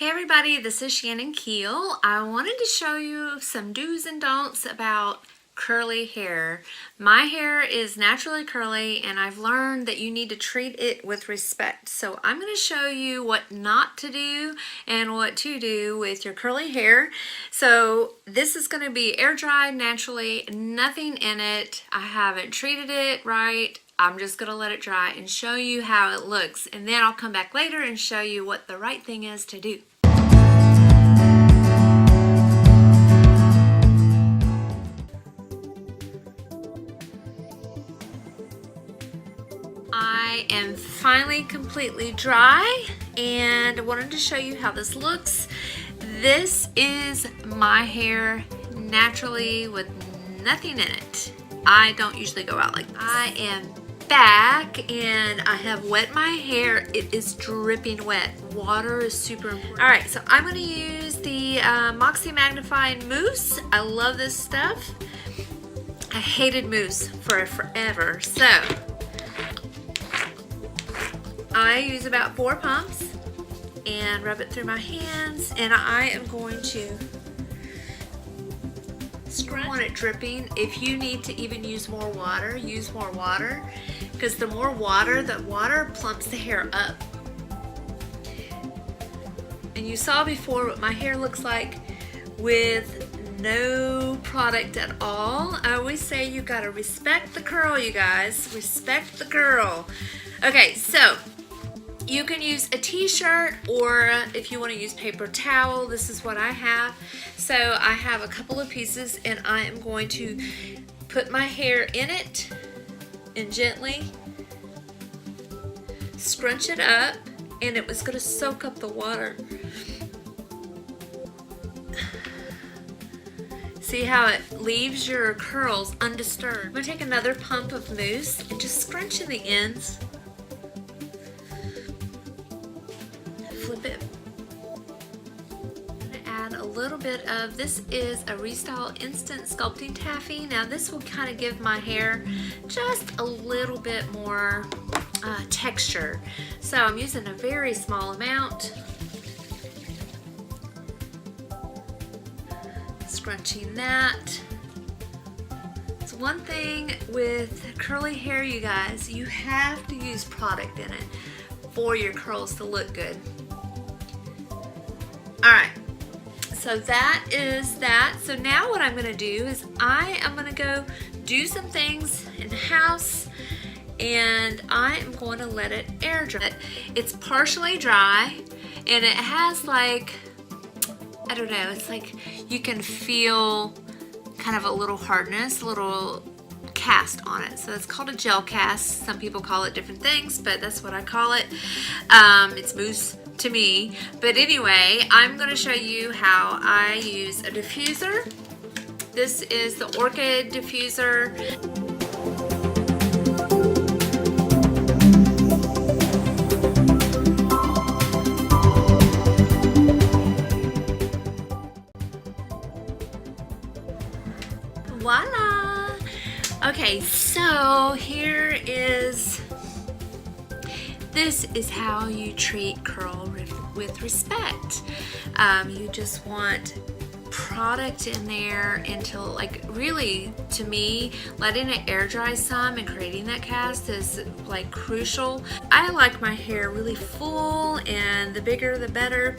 Hey everybody, this is Shannon Keel. I wanted to show you some do's and don'ts about curly hair. My hair is naturally curly and I've learned that you need to treat it with respect. So I'm going to show you what not to do and what to do with your curly hair. So this is going to be air dried naturally, nothing in it. I haven't treated it right. I'm just going to let it dry and show you how it looks, and then I'll come back later and show you what the right thing is to do. I am finally completely dry and I wanted to show you how this looks. This is my hair naturally with nothing in it. I don't usually go out like this. I am back and I have wet my hair. It is dripping wet. Water is super important. All right, so I'm going to use the Moxie Magnifying Mousse. I love this stuff. I hated mousse for forever. So I use about 4 pumps and rub it through my hands, and I am going to scrunch. I want it dripping. If you need to even use more water, use more water, because the more water, the water plumps the hair up. And you saw before what my hair looks like with no product at all. I always say you gotta respect the curl, you guys. Respect the curl. Okay, so you can use a t-shirt, or if you want to use paper towel, this is what I have. So I have a couple of pieces and I am going to put my hair in it and gently scrunch it up, and it was going to soak up the water. See how it leaves your curls undisturbed. I'm going to take another pump of mousse and just scrunch in the ends. Flip it. I'm going to add a little bit of, this is a Restyle Instant Sculpting Taffy. Now this will kind of give my hair just a little bit more texture. So I'm using a very small amount. Scrunching that. It's one thing with curly hair, you guys, you have to use product in it for your curls to look good. Alright, so that is that. So now what I'm going to do is I am going to go do some things in the house, and I am going to let it air dry. It's partially dry and it has like, I don't know, it's like you can feel kind of a little hardness, a little cast on it. So it's called a gel cast. Some people call it different things, but that's what I call it. It's mousse to me. But anyway, I'm going to show you how I use a diffuser. This is the Orchid diffuser. Voila! Okay, so here is, this is how you treat curl with respect. You just want product in there until, like, really, to me, letting it air dry some and creating that cast is like crucial. I like my hair really full, and the bigger the better.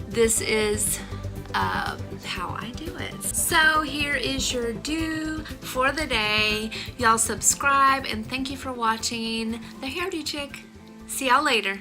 This is how I do it. So here is your do for the day. Y'all subscribe, and thank you for watching The Hairdo Chick. See y'all later.